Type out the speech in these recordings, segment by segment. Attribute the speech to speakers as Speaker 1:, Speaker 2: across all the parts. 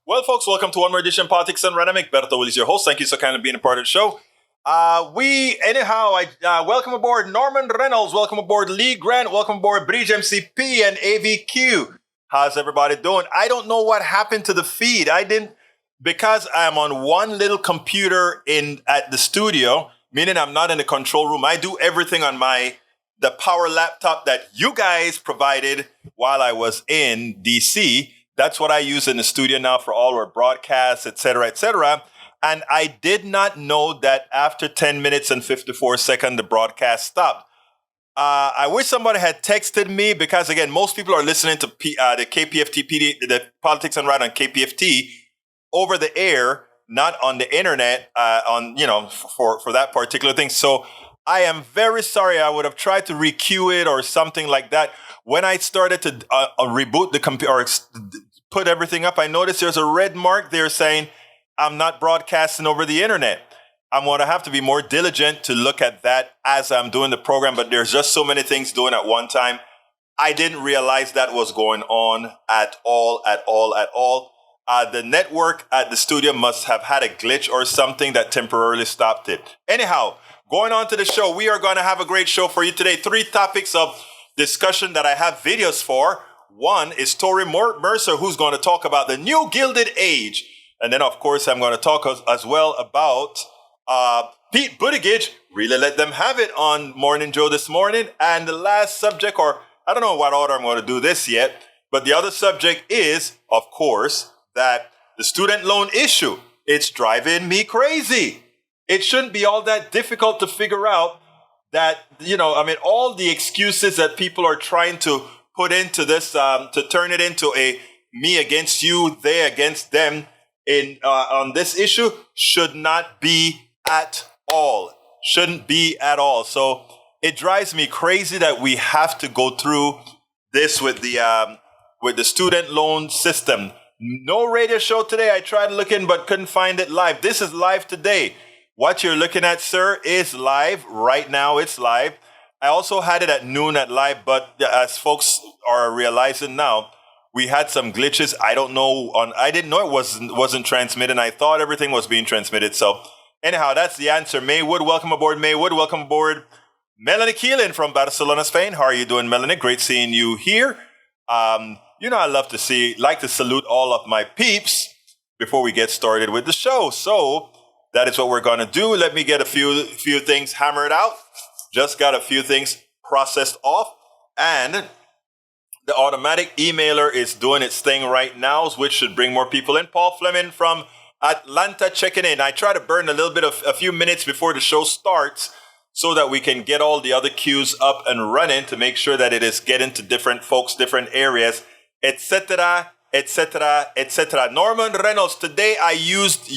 Speaker 1: Well, folks, welcome to one more edition of Politics and Ranamic. Berto Will is your host. Thank you so kindly for being a part of the show. Welcome aboard Norman Reynolds. Welcome aboard Lee Grant. Welcome aboard Bridge MCP and AVQ. How's everybody doing? I don't know what happened to the feed. Because I'm on one little computer at the studio, meaning I'm not in the control room. I do everything on the power laptop that you guys provided while I was in DC. That's what I use in the studio now for all our broadcasts, et cetera, et cetera. And I did not know that after 10 minutes and 54 seconds, the broadcast stopped. I wish somebody had texted me because, again, most people are listening to the KPFT, the Politics and Right on KPFT over the air, not on the internet, for that particular thing. So I am very sorry. I would have tried to requeue it or something like that. When I started to reboot the computer or put everything up, I noticed there's a red mark there saying I'm not broadcasting over the internet. I'm going to have to be more diligent to look at that as I'm doing the program, but there's just so many things doing at one time. I didn't realize that was going on at all. The network at the studio must have had a glitch or something that temporarily stopped it. Anyhow, going on to the show, we are going to have a great show for you today. 3 topics of discussion that I have videos for. One is Torry Mercer, who's going to talk about the new Gilded Age. And then, of course, I'm going to talk as well about Pete Buttigieg. Really let them have it on Morning Joe this morning. And the last subject, or I don't know what order I'm going to do this yet, but the other subject is, of course, that the student loan issue. It's driving me crazy. It shouldn't be all that difficult to figure out that, all the excuses that people are trying to put into this, to turn it into a me against you, they against them on this issue should not be at all. Shouldn't be at all. So it drives me crazy that we have to go through this with the student loan system. No radio show today. I tried looking, but couldn't find it live. This is live today. What you're looking at, sir, is live. Right now, it's live. I also had it at noon at live, but as folks are realizing now, we had some glitches. I don't know. I didn't know it wasn't transmitted. I thought everything was being transmitted. So anyhow, that's the answer. Maywood, welcome aboard. Maywood, welcome aboard. Melanie Keelan from Barcelona, Spain. How are you doing, Melanie? Great seeing you here. I love to like to salute all of my peeps before we get started with the show. So that is what we're going to do. Let me get a few things hammered out. Just got a few things processed off. And the automatic emailer is doing its thing right now, which should bring more people in. Paul Fleming from Atlanta checking in. I try to burn a few minutes before the show starts so that we can get all the other cues up and running to make sure that it is getting to different folks, different areas, etc., etc., etc. Norman Reynolds, today I used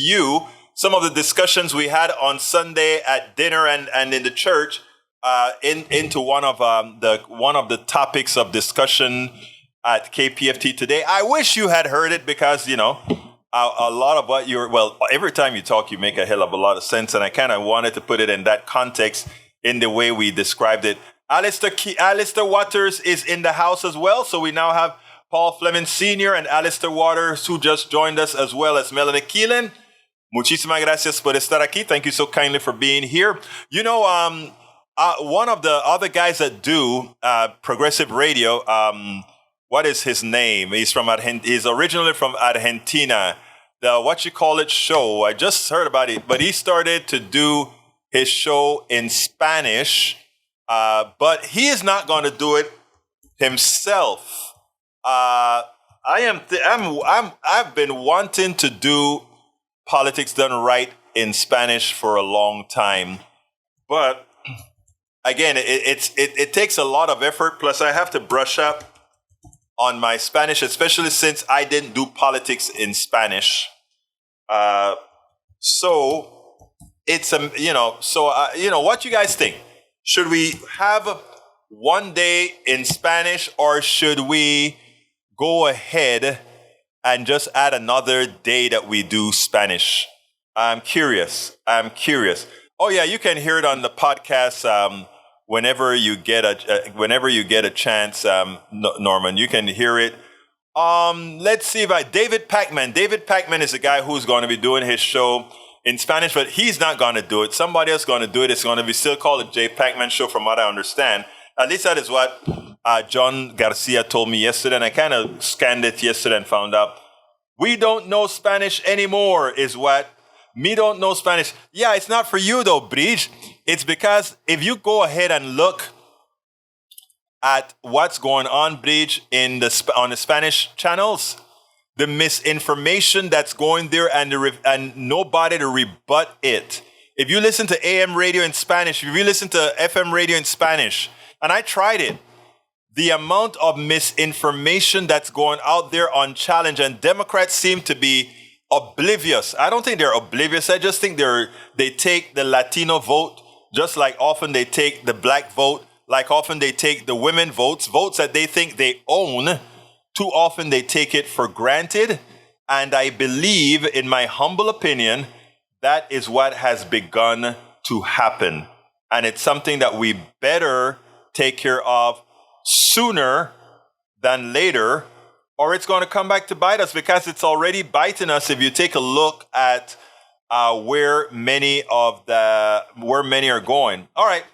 Speaker 1: some of the discussions we had on Sunday at dinner and in the church into one of the topics of discussion at KPFT today. I wish you had heard it because, a lot of what every time you talk, you make a hell of a lot of sense. And I kind of wanted to put it in that context in the way we described it. Alistair Waters is in the house as well. So we now have Paul Fleming Sr. and Alistair Waters, who just joined us, as well as Melanie Keelan. Muchísimas gracias por estar aquí. Thank you so kindly for being here. One of the other guys that do progressive radio, what is his name? He's originally from Argentina. The show. I just heard about it, but he started to do his show in Spanish, but he is not going to do it himself. I've been wanting to do politics done right in Spanish for a long time, but again, it takes a lot of effort. Plus, I have to brush up on my Spanish, especially since I didn't do politics in Spanish. So it's what you guys think? Should we have one day in Spanish, or should we go ahead and just add another day that we do Spanish? I'm curious. Oh yeah, you can hear it on the podcast whenever you get a chance, Norman. You can hear it Let's see if David Pacman. David Pacman is the guy who's going to be doing his show in Spanish, but he's not going to do it. Somebody else is going to do it. It's going to be still called the J. Pacman Show, from what I understand. At least that is what John Garcia told me yesterday, and I kind of scanned it yesterday and found out. We don't know Spanish anymore is what. Me don't know Spanish. Yeah, it's not for you though, Bridge. It's because if you go ahead and look at what's going on, Bridge, on the Spanish channels, the misinformation that's going there and nobody to rebut it. If you listen to AM radio in Spanish, if you listen to FM radio in Spanish, and I tried it, the amount of misinformation that's going out there unchallenged, and Democrats seem to be oblivious. I don't think they're oblivious. I just think they take the Latino vote just like often they take the black vote, like often they take the women votes that they think they own. Too often they take it for granted. And I believe, in my humble opinion, that is what has begun to happen. And it's something that we better take care of sooner than later, or it's going to come back to bite us, because it's already biting us. If you take a look at where many are going. All right.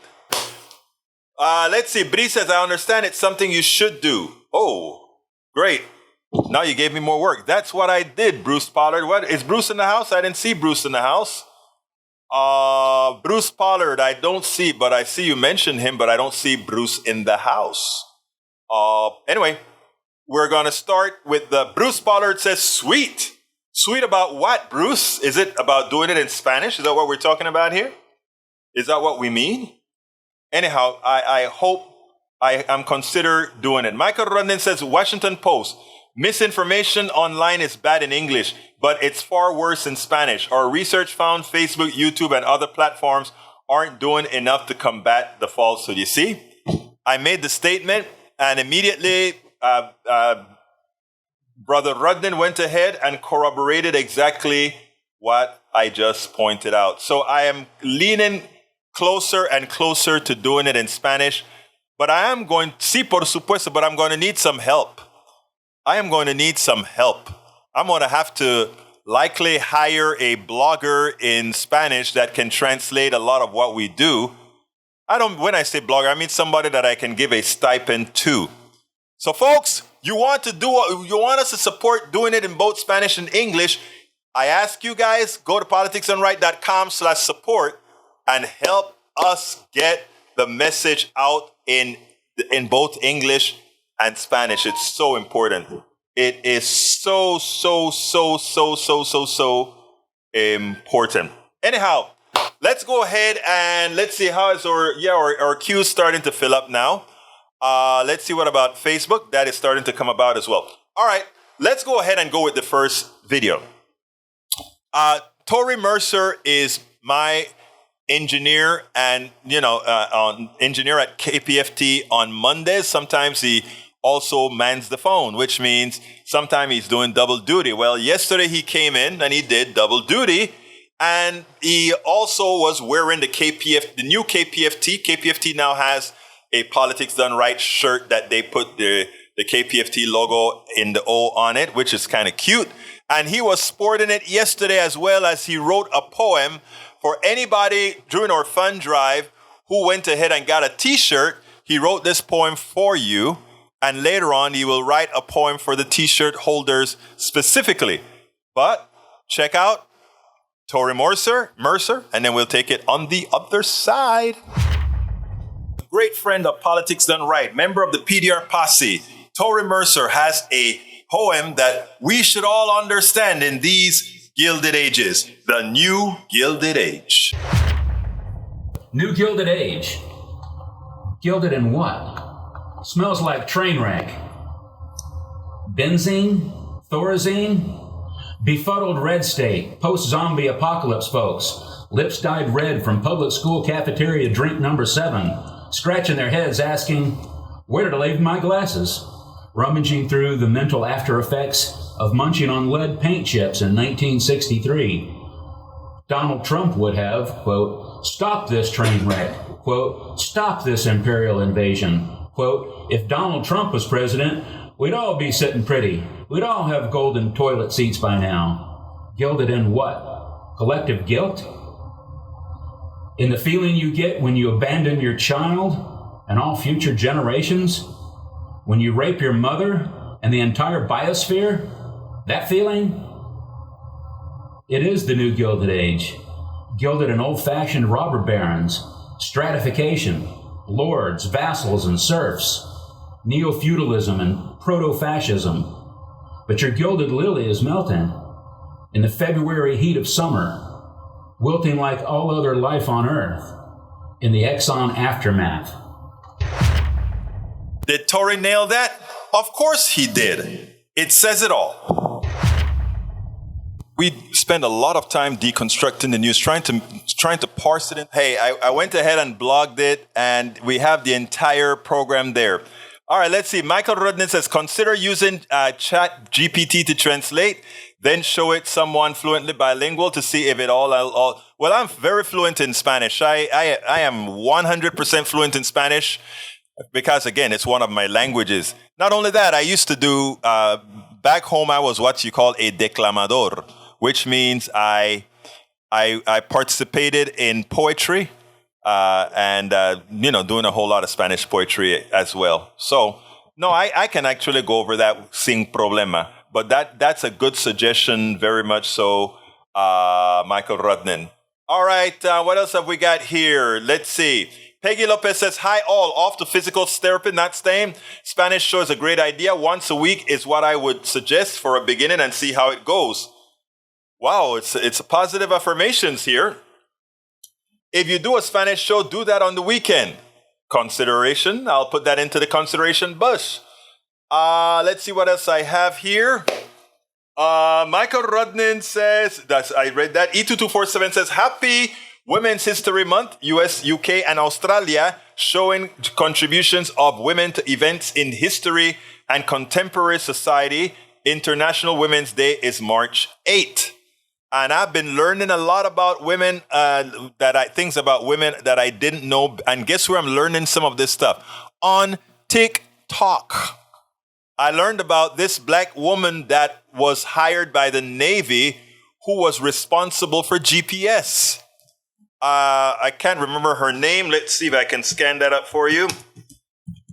Speaker 1: Let's see. Bree says, I understand it's something you should do. Oh, great. Now you gave me more work. That's what I did, Bruce Pollard. What is Bruce in the house? I didn't see Bruce in the house. Bruce Pollard, I don't see, but I see you mentioned him, but I don't see Bruce in the house. Anyway, we're going to start with Bruce Pollard says, sweet. Sweet about what, Bruce? Is it about doing it in Spanish? Is that what we're talking about here? Is that what we mean? Anyhow, I hope I'm consider doing it. Michael Rondon says, Washington Post, misinformation online is bad in English, but it's far worse in Spanish. Our research found Facebook, YouTube, and other platforms aren't doing enough to combat the falsehood. You see, I made the statement, and immediately Brother Rudden went ahead and corroborated exactly what I just pointed out. So I am leaning closer and closer to doing it in Spanish, but I am going, sí, por supuesto, but I'm going to need some help. I am going to need some help. I'm going to have to likely hire a blogger in Spanish that can translate a lot of what we do. When I say blogger, I mean somebody that I can give a stipend to. So folks, you want us to support doing it in both Spanish and English. I ask you guys, go to politicsdoneright.com/support and help us get the message out in both English and Spanish. It's so important. It is so important. Anyhow, let's go ahead and let's see how is our queue is starting to fill up now. Let's see what about Facebook. That is starting to come about as well. All right, let's go ahead and go with the first video. Torry Mercer is my engineer and, engineer at KPFT on Mondays. Sometimes he also mans the phone, which means sometimes he's doing double duty. Well, yesterday he came in and he did double duty, and he also was wearing the new KPFT. KPFT now has a Politics Done Right shirt that they put the KPFT logo in the O on it, which is kind of cute. And he was sporting it yesterday, as well as he wrote a poem for anybody during our fund drive who went ahead and got a t-shirt. He wrote this poem for you, and later on he will write a poem for the t-shirt holders specifically. But check out Torry Mercer, and then we'll take it on the other side. Great friend of Politics Done Right, member of the PDR posse, Torry Mercer has a poem that we should all understand in these Gilded Ages, the new Gilded Age.
Speaker 2: New Gilded Age. Gilded in what? Smells like train wreck. Benzene? Thorazine? Befuddled red state. Post-zombie apocalypse folks. Lips dyed red from public school cafeteria drink number 7. Scratching their heads asking, where did I leave my glasses? Rummaging through the mental after effects of munching on lead paint chips in 1963. Donald Trump would have, quote, stop this train wreck, quote, stop this imperial invasion, quote, if Donald Trump was president, we'd all be sitting pretty. We'd all have golden toilet seats by now. Gilded in what? Collective guilt? In the feeling you get when you abandon your child and all future generations? When you rape your mother and the entire biosphere? That feeling? It is the new Gilded Age. Gilded in old-fashioned robber barons, stratification, lords, vassals, and serfs, neo-feudalism and proto-fascism. But your gilded lily is melting in the February heat of summer, wilting like all other life on Earth in the Exxon aftermath.
Speaker 1: Did Torry nail that? Of course he did. It says it all. We spend a lot of time deconstructing the news, trying to parse it in. Hey, I went ahead and blogged it, and we have the entire program there. All right, let's see. Michael Rudnin says, consider using Chat GPT to translate, then show it someone fluently bilingual to see if it all. Well, I'm very fluent in Spanish. I am 100% fluent in Spanish because, again, it's one of my languages. Not only that, I used to do, back home, I was what you call a declamador, which means I participated in poetry and doing a whole lot of Spanish poetry as well. So, no, I can actually go over that sin problema. But that's a good suggestion, very much so, Michael Rudnin. All right, what else have we got here? Let's see. Peggy Lopez says, hi all, off to physical therapy, not staying. Spanish show is a great idea. Once a week is what I would suggest for a beginning and see how it goes. Wow, it's positive affirmations here. If you do a Spanish show, do that on the weekend. Consideration, I'll put that into the consideration bush. Let's see what else I have here. Michael Rudnin says, I read that. E2247 says, happy Women's History Month, US, UK, and Australia, showing contributions of women to events in history and contemporary society. International Women's Day is March 8th. And I've been learning a lot about women, things about women that I didn't know. And guess where I'm learning some of this stuff? On TikTok. I learned about this black woman that was hired by the Navy who was responsible for GPS. I can't remember her name. Let's see if I can scan that up for you.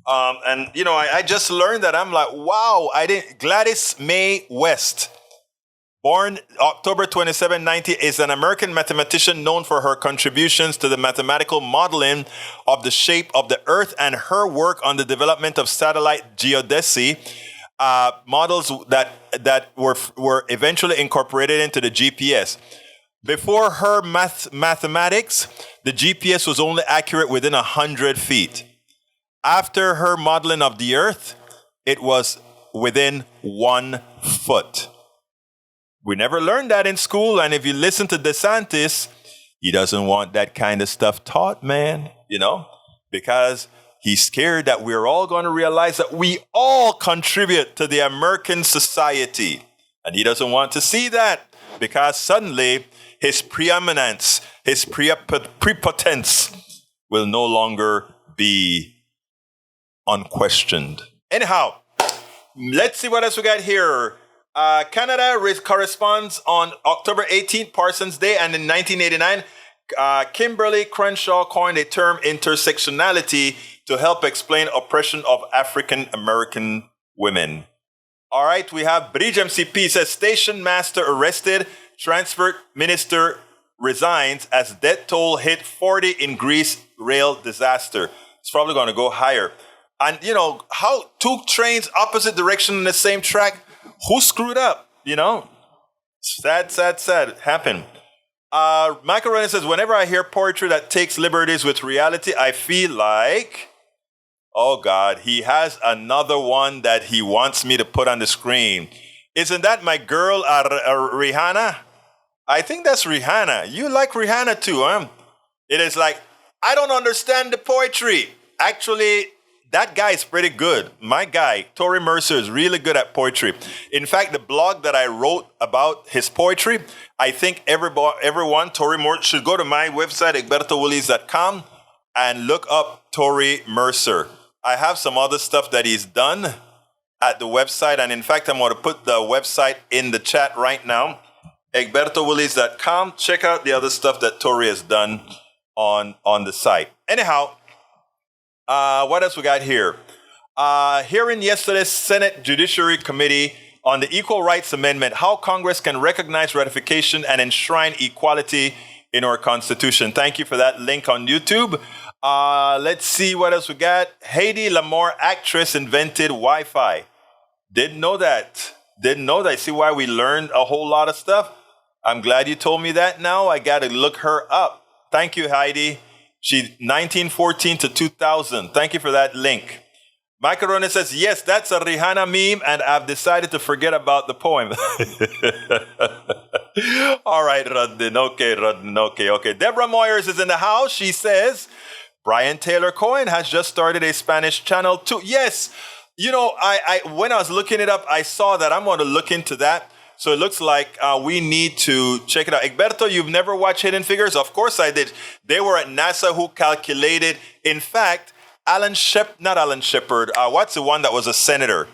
Speaker 1: I just learned that. I'm like, wow, Gladys Mae West. Born October 27, 1990, is an American mathematician known for her contributions to the mathematical modeling of the shape of the Earth and her work on the development of satellite geodesy, models that were eventually incorporated into the GPS. Before her mathematics, the GPS was only accurate within 100 feet. After her modeling of the Earth, it was within 1 foot. We never learned that in school, and if you listen to DeSantis, he doesn't want that kind of stuff taught, man, because he's scared that we're all going to realize that we all contribute to the American society, and he doesn't want to see that because suddenly his preeminence, his prepotence will no longer be unquestioned. Anyhow, let's see what else we got here. Canada corresponds on October 18th, Parsons Day, and in 1989, Kimberly Crenshaw coined a term intersectionality to help explain oppression of African American women. All right, we have Bridge MCP says station master arrested, transport minister resigns as death toll hit 40 in Greece rail disaster. It's probably going to go higher. And how 2 trains opposite direction in the same track? Who screwed up? Sad. It happened. Michael Renner says, whenever I hear poetry that takes liberties with reality, I feel like, oh God, he has another one that he wants me to put on the screen. Isn't that my girl, Rihanna? I think that's Rihanna. You like Rihanna too, huh? It is like, I don't understand the poetry. Actually, that guy is pretty good. My guy, Torry Mercer, is really good at poetry. In fact, the blog that I wrote about his poetry, I think everyone, Torry Mercer, should go to my website, egbertowillies.com, and look up Torry Mercer. I have some other stuff that he's done, at the website. And in fact, I'm going to put the website in the chat right now. EgbertoWillies.com. Check out the other stuff that Torry has done on the site. Anyhow, what else we got here? Hearing yesterday's Senate Judiciary Committee on the Equal Rights Amendment, how Congress can recognize ratification and enshrine equality in our Constitution. Thank you for that link on YouTube. Let's see what else we got. Hedy Lamarr, actress, invented Wi-Fi. Didn't know that. See why we learned a whole lot of stuff? I'm glad you told me that now. I got to look her up. Thank you, Heidi. She's 1914 to 2000. Thank you for that link. Macaroni says, yes, that's a Rihanna meme, and I've decided to forget about the poem. All right, Rodden. Okay. Deborah Moyers is in the house. She says, Brian Taylor Cohen has just started a Spanish channel too. Yes. You know, I when I was looking it up, I saw that. I'm going to look into that. So it looks like we need to check it out. Egberto, you've never watched Hidden Figures? Of course I did. They were at NASA who calculated. In fact, not Alan Shepard. What's the one that was a senator?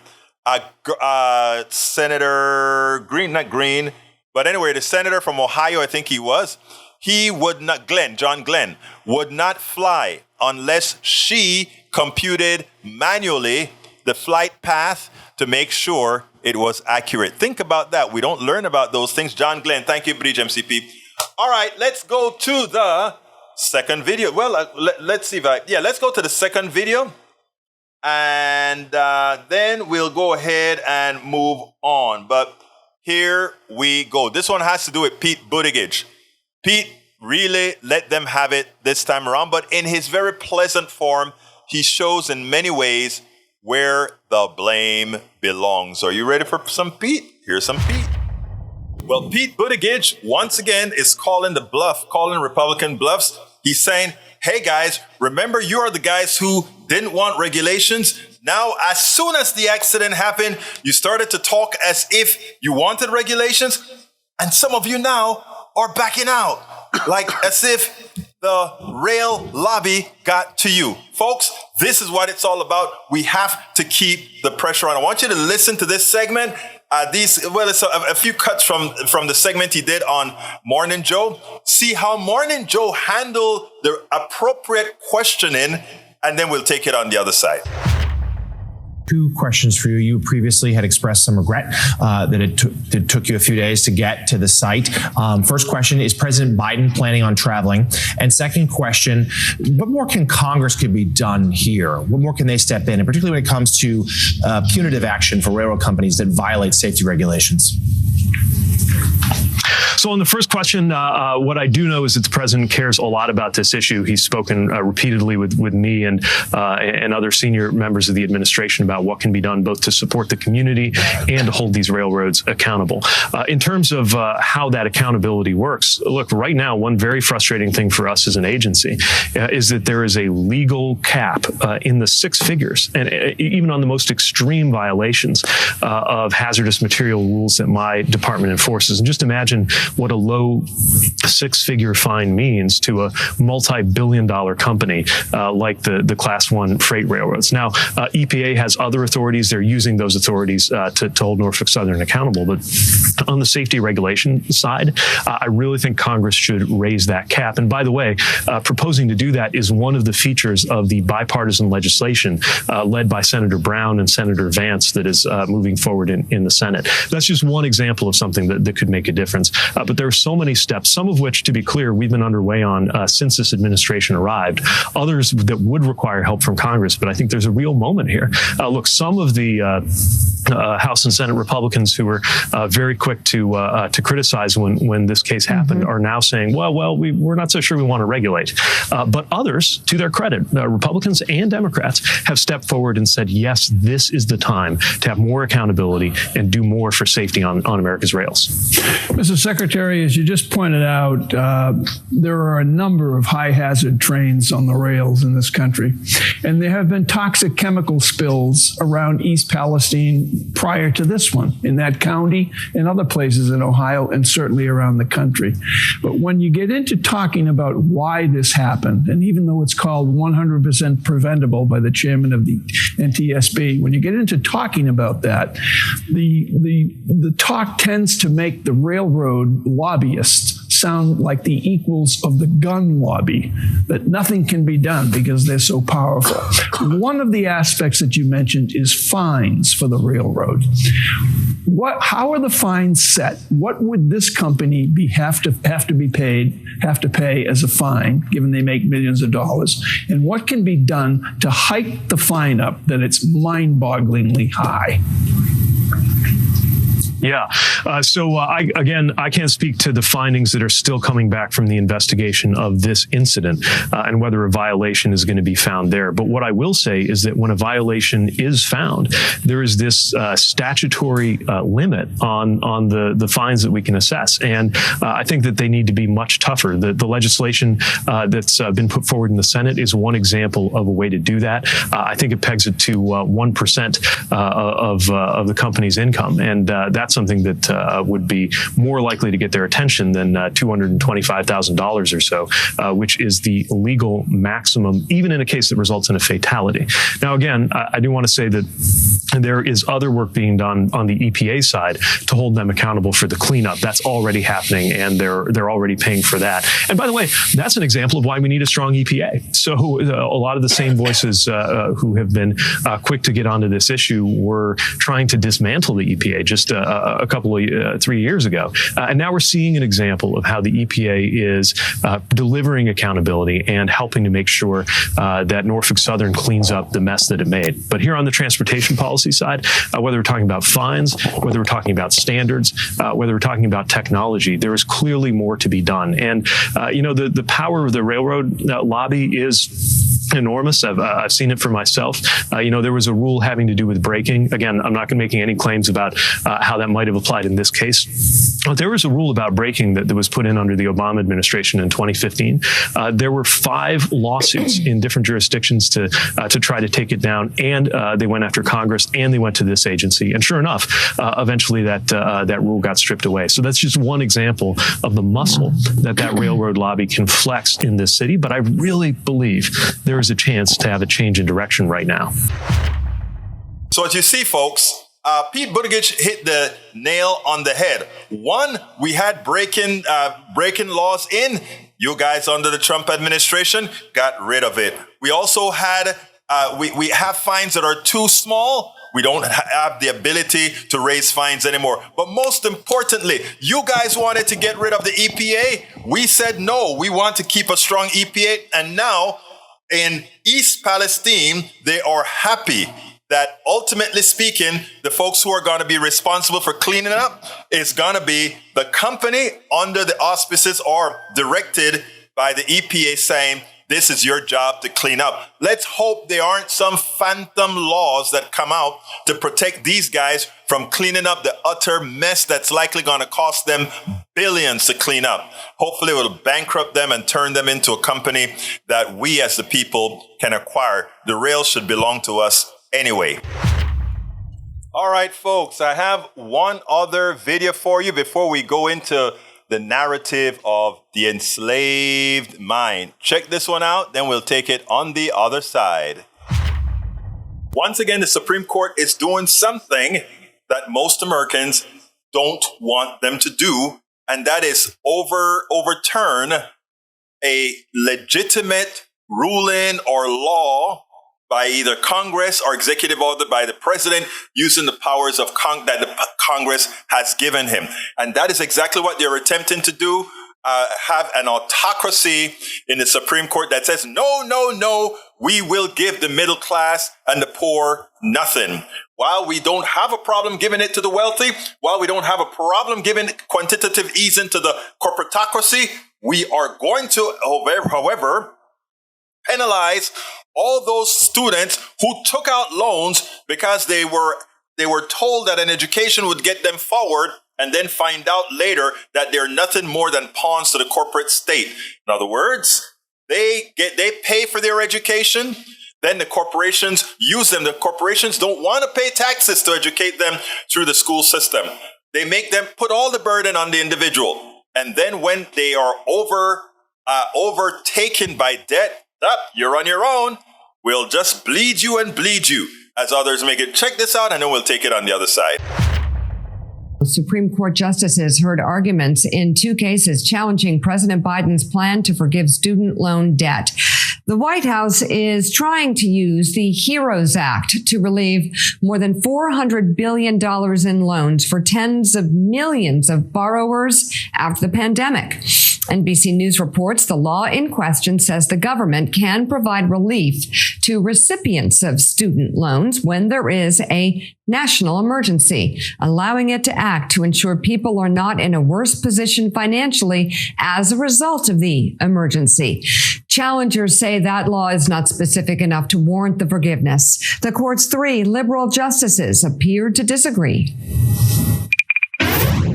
Speaker 1: Senator Green, not Green. But anyway, the senator from Ohio, I think he was. He would not, John Glenn, would not fly unless she computed manually the flight path to make sure it was accurate. Think about that. We don't learn about those things. John Glenn, thank you, Bridge MCP. All right, let's go to the second video. Well, let's see if let's go to the second video. And then we'll go ahead and move on. But here we go. This one has to do with Pete Buttigieg. Pete really let them have it this time around. But in his very pleasant form, he shows in many ways where the blame belongs. Are you ready for some Pete? Here's some Pete. Well, Pete Buttigieg, once again, is calling Republican bluffs. He's saying, hey, guys, remember you are the guys who didn't want regulations. Now, as soon as the accident happened, you started to talk as if you wanted regulations. And some of you now are backing out, like as if the rail lobby got to you. Folks, this is what it's all about. We have to keep the pressure on. I want you to listen to this segment. It's a few cuts from the segment he did on Morning Joe. See how Morning Joe handled the appropriate questioning, and then we'll take it on the other side.
Speaker 3: Two questions for you. You previously had expressed some regret that it took you a few days to get to the site. First question, is President Biden planning on traveling? And second question, what more can Congress could be done here? What more can they step in? And particularly when it comes to punitive action for railroad companies that violate safety regulations?
Speaker 4: So on the first question, what I do know is that the president cares a lot about this issue. He's spoken repeatedly with me and other senior members of the administration about what can be done both to support the community and to hold these railroads accountable. In terms of how that accountability works, look, right now, one very frustrating thing for us as an agency is that there is a legal cap in the six figures, and even on the most extreme violations of hazardous material rules that my department enforces. And just imagine what a low six-figure fine means to a multi-billion-dollar company like the Class 1 freight railroads. Now, EPA has other authorities. They're using those authorities to hold Norfolk Southern accountable. But on the safety regulation side, I really think Congress should raise that cap. And by the way, proposing to do that is one of the features of the bipartisan legislation led by Senator Brown and Senator Vance that is moving forward in the Senate. That's just one example of something that could make a difference. But there are so many steps, some of which, to be clear, we've been underway on since this administration arrived. Others that would require help from Congress. But I think there's a real moment here. Look, some of the House and Senate Republicans who were very quick to criticize when this case happened are now saying, we're not so sure we want to regulate. But others, to their credit, Republicans and Democrats have stepped forward and said, yes, this is the time to have more accountability and do more for safety on America's rails.
Speaker 5: Mr. Secretary, as you just pointed out, there are a number of high-hazard trains on the rails in this country, and there have been toxic chemical spills around East Palestine prior to this one, in that county and other places in Ohio, and certainly around the country. But when you get into talking about why this happened, and even though it's called 100% preventable by the chairman of the NTSB. When you get into talking about that, the talk tends to make the railroad lobbyists sound like the equals of the gun lobby, that nothing can be done because they're so powerful. One of the aspects that you mentioned is fines for the railroad. How are the fines set? What would this company have to pay as a fine, given they make millions of dollars? And what can be done to hike the fine up that it's mind-bogglingly high?
Speaker 4: Yeah. I can't speak to the findings that are still coming back from the investigation of this incident and whether a violation is going to be found there. But what I will say is that when a violation is found, there is this statutory limit on the fines that we can assess. And I think that they need to be much tougher. The legislation that's been put forward in the Senate is one example of a way to do that. I think it pegs it to 1% of the company's income. And that's something that would be more likely to get their attention than $225,000 or so, which is the legal maximum, even in a case that results in a fatality. Now, again, I do want to say that there is other work being done on the EPA side to hold them accountable for the cleanup. That's already happening, and they're already paying for that. And by the way, that's an example of why we need a strong EPA. So a lot of the same voices who have been quick to get onto this issue were trying to dismantle the EPA just a couple of 3 years ago. And now we're seeing an example of how the EPA is delivering accountability and helping to make sure that Norfolk Southern cleans up the mess that it made. But here on the transportation policy side, whether we're talking about fines, whether we're talking about standards, whether we're talking about technology, there is clearly more to be done. And, the power of the railroad lobby is enormous. I've seen it for myself. There was a rule having to do with braking. Again, I'm not making any claims about how that might have applied in this case. But there was a rule about braking that was put in under the Obama administration in 2015. There were 5 lawsuits in different jurisdictions to try to take it down, and they went after Congress, and they went to this agency. And sure enough, eventually that rule got stripped away. So that's just one example of the muscle that railroad lobby can flex in this city. But I really believe there is a chance to have a change in direction right now.
Speaker 1: So as you see, folks, Pete Buttigieg hit the nail on the head. One, we had breaking laws in. You guys under the Trump administration got rid of it. We also had, we have fines that are too small. We don't have the ability to raise fines anymore. But most importantly, you guys wanted to get rid of the EPA. We said no, we want to keep a strong EPA. And now in East Palestine, they are happy that ultimately speaking, the folks who are going to be responsible for cleaning up is going to be the company under the auspices or directed by the EPA saying, this is your job to clean up. Let's hope there aren't some phantom laws that come out to protect these guys from cleaning up the utter mess that's likely going to cost them billions to clean up. Hopefully it will bankrupt them and turn them into a company that we as the people can acquire. The rail should belong to us anyway. All right, folks, I have one other video for you before we go into the narrative of the enslaved mind. Check this one out, then we'll take it on the other side. Once again, the Supreme Court is doing something that most Americans don't want them to do, and that is overturn a legitimate ruling or law by either Congress or executive order by the president using the powers of that the Congress has given him. And that is exactly what they're attempting to do, have an autocracy in the Supreme Court that says, no, we will give the middle class and the poor nothing. While we don't have a problem giving it to the wealthy, while we don't have a problem giving quantitative easing to the corporatocracy, we are going to, however, penalize all those students who took out loans because they were told that an education would get them forward and then find out later that they're nothing more than pawns to the corporate state. In other words, they pay for their education, then the corporations use them. The corporations don't want to pay taxes to educate them through the school system. They make them put all the burden on the individual. And then when they are overtaken by debt, you're on your own. We'll just bleed you. as others make it. Check this out, and then we'll take it on the other side.
Speaker 6: Supreme Court justices heard arguments in 2 cases challenging President Biden's plan to forgive student loan debt. The White House is trying to use the HEROES Act to relieve more than $400 billion in loans for tens of millions of borrowers after the pandemic. NBC News reports the law in question says the government can provide relief to recipients of student loans when there is a national emergency, allowing it to act to ensure people are not in a worse position financially as a result of the emergency. Challengers say that law is not specific enough to warrant the forgiveness. The court's 3 liberal justices appeared to disagree.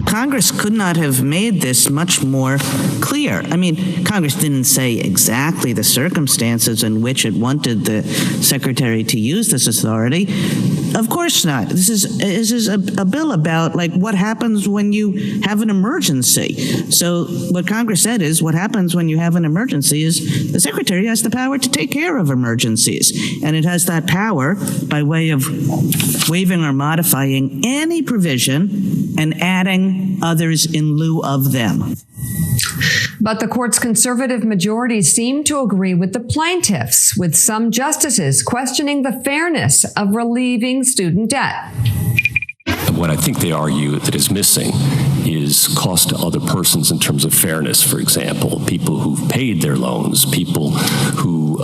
Speaker 7: Congress could not have made this much more clear. I mean, Congress didn't say exactly the circumstances in which it wanted the secretary to use this authority. Of course not. This is a bill about, like, what happens when you have an emergency. So what Congress said is what happens when you have an emergency is the secretary has the power to take care of emergencies. And it has that power by way of waiving or modifying any provision and adding others in lieu of them.
Speaker 6: But the court's conservative majority seemed to agree with the plaintiffs, with some justices questioning the fairness of relieving student debt.
Speaker 8: What I think they argue that is missing is cost to other persons in terms of fairness, for example, people who've paid their loans, people who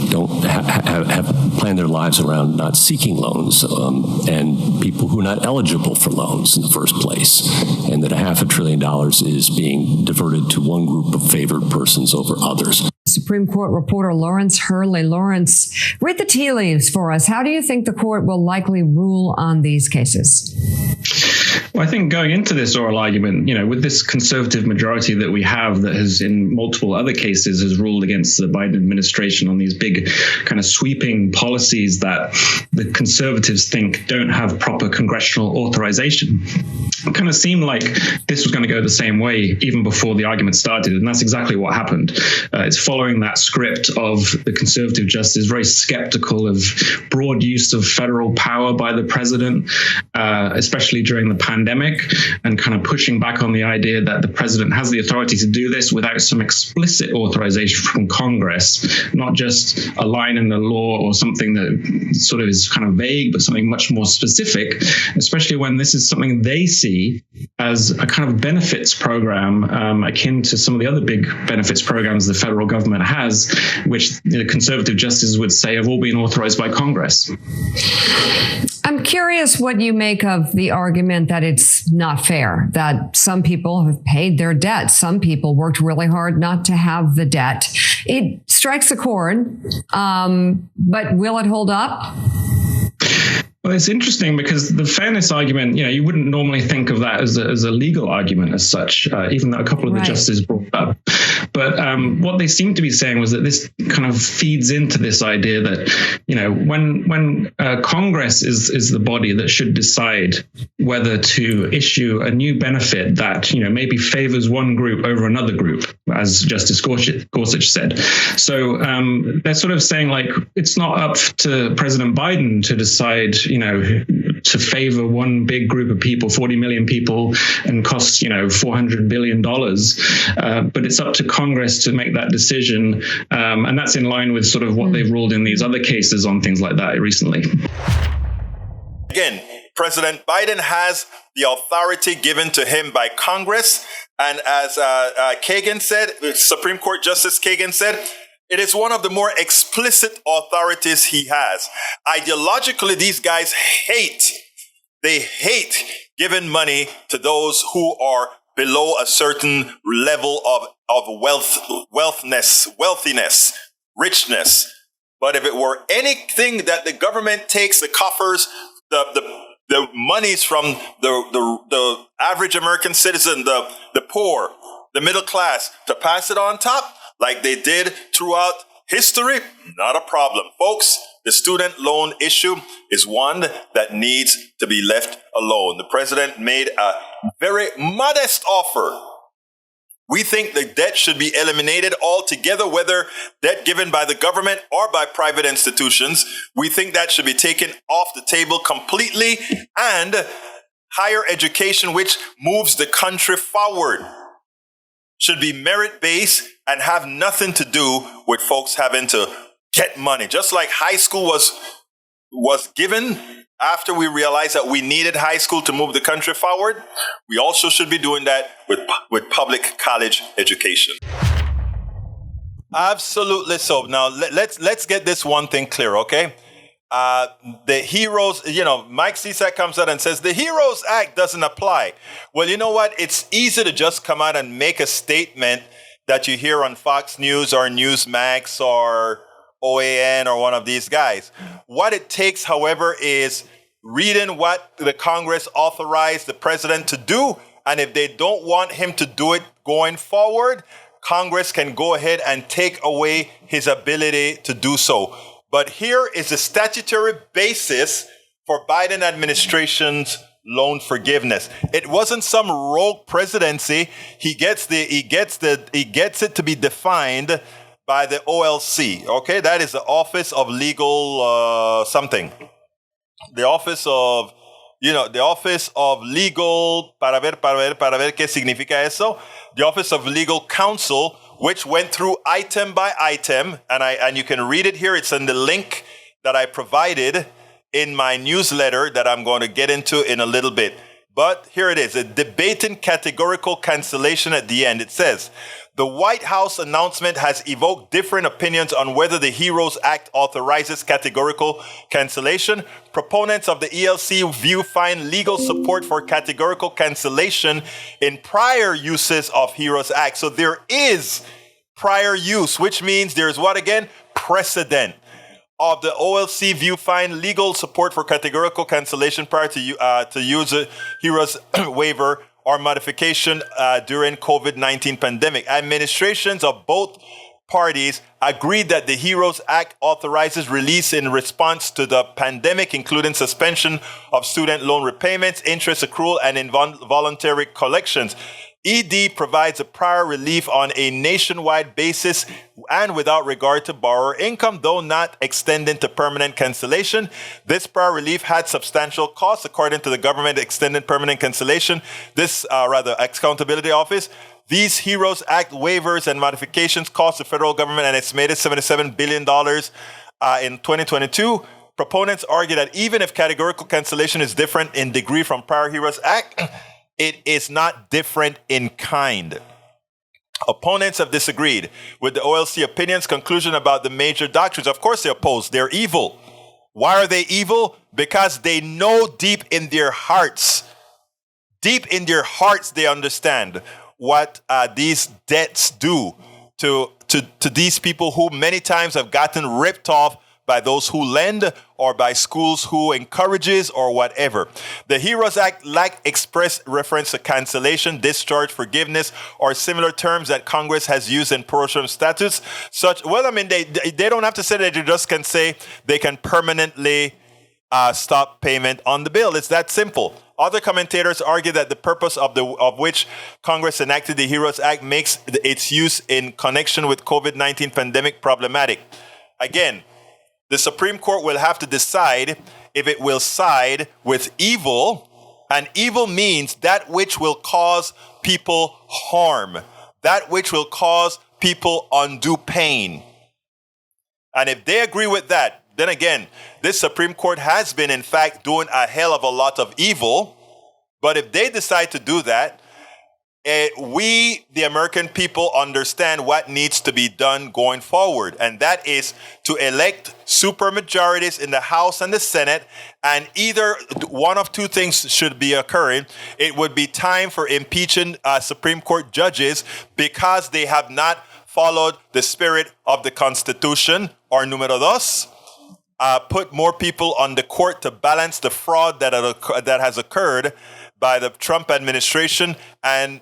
Speaker 8: don't have planned their lives around not seeking loans, and people who are not eligible for loans in the first place, and that $500 billion is being diverted to one group of favored persons over others.
Speaker 6: Supreme Court reporter Lawrence Hurley. Lawrence, read the tea leaves for us. How do you think the court will likely rule on these cases?
Speaker 9: Well, I think going into this oral argument, with this conservative majority that we have that has in multiple other cases has ruled against the Biden administration on these big kind of sweeping policies that the conservatives think don't have proper congressional authorization. It kind of seemed like this was going to go the same way even before the argument started. And that's exactly what happened. It's following that script of the conservative justice, very skeptical of broad use of federal power by the president, especially during the pandemic, and kind of pushing back on the idea that the president has the authority to do this without some explicit authorization from Congress, not just a line in the law or something that sort of is kind of vague, but something much more specific, especially when this is something they see as a kind of benefits program akin to some of the other big benefits programs the federal government has, which the conservative justices would say have all been authorized by Congress.
Speaker 6: I'm curious what you make of the argument that it's not fair, that some people have paid their debt. Some people worked really hard not to have the debt. It strikes a chord, but will it hold up?
Speaker 9: Well, it's interesting because the fairness argument, you wouldn't normally think of that as a legal argument as such, even though a couple of the justices brought it up. But what they seem to be saying was that this kind of feeds into this idea that, when Congress is the body that should decide whether to issue a new benefit that, maybe favors one group over another group, as Justice Gorsuch said. So they're sort of saying, like, it's not up to President Biden to decide, to favor one big group of people, 40 million people, and cost, $400 billion. But it's up to Congress to make that decision. And that's in line with sort of what they've ruled in these other cases on things like that recently.
Speaker 1: Again, President Biden has the authority given to him by Congress. And as Kagan said, Supreme Court Justice Kagan said, it is one of the more explicit authorities he has. Ideologically, these guys hate giving money to those who are below a certain level of wealthiness, richness. But if it were anything that the government takes the coffers, the monies from the average American citizen, the poor, the middle class, to pass it on top, like they did throughout history, not a problem. Folks, the student loan issue is one that needs to be left alone. The president made a very modest offer We think the debt should be eliminated altogether, whether debt given by the government or by private institutions. We think that should be taken off the table completely, and higher education, which moves the country forward, should be merit-based and have nothing to do with folks having to get money. Just like high school was given after we realized that we needed high school to move the country forward, we also should be doing that with public college education. Absolutely so. Now, let's get this one thing clear, okay? The HEROES, Mike Cisak comes out and says, the HEROES Act doesn't apply. Well, you know what? It's easy to just come out and make a statement that you hear on Fox News or Newsmax or OAN or one of these guys. What it takes, however, is reading what the Congress authorized the president to do. And if they don't want him to do it going forward, Congress can go ahead and take away his ability to do so. But here is the statutory basis for Biden administration's loan forgiveness. It wasn't some rogue presidency. He gets it to be defined by the OLC. Okay, that is the Office of Legal something. The Office of Legal para ver qué significa eso. The Office of Legal Counsel, which went through item by item, and you can read it here. It's in the link that I provided in my newsletter that I'm going to get into in a little bit. But here it is, a debating categorical cancellation at the end. It says, the White House announcement has evoked different opinions on whether the HEROES Act authorizes categorical cancellation. Proponents of the ELC view find legal support for categorical cancellation in prior uses of HEROES Act. So there is prior use, which means there's what again? Precedent. Of the OLC view find legal support for categorical cancellation prior to use a HEROES waiver or modification during COVID-19 pandemic. Administrations of both parties agreed that the HEROES Act authorizes release in response to the pandemic, including suspension of student loan repayments, interest accrual, and involuntary collections. ED provides a prior relief on a nationwide basis and without regard to borrower income, though not extending to permanent cancellation. This prior relief had substantial costs, according to the government extended permanent cancellation. Accountability Office. These HEROES Act waivers and modifications cost the federal government an estimated $77 billion in 2022. Proponents argue that even if categorical cancellation is different in degree from prior HEROES Act, it is not different in kind. Opponents have disagreed with the OLC opinion's conclusion about the major doctrines. Of course they oppose. They're evil. Why are they evil? Because they know deep in their hearts, they understand what these debts do to these people who many times have gotten ripped off by those who lend or by schools who encourages or whatever. The HEROES Act lacked express reference to cancellation, discharge, forgiveness, or similar terms that Congress has used in pro rem statutes. They don't have to say that. They just can say they can permanently stop payment on the bill. It's that simple. Other commentators argue that the purpose of which Congress enacted the HEROES Act makes its use in connection with COVID-19 pandemic problematic. Again, the Supreme Court will have to decide if it will side with evil, and evil means that which will cause people harm, that which will cause people undue pain. And if they agree with that, then again, this Supreme Court has been, in fact, doing a hell of a lot of evil. But if they decide to do that, we, the American people, understand what needs to be done going forward. And that is to elect supermajorities in the House and the Senate. And either one of two things should be occurring. It would be time for impeaching Supreme Court judges because they have not followed the spirit of the Constitution. Or número dos, put more people on the court to balance the fraud that has occurred by the Trump administration and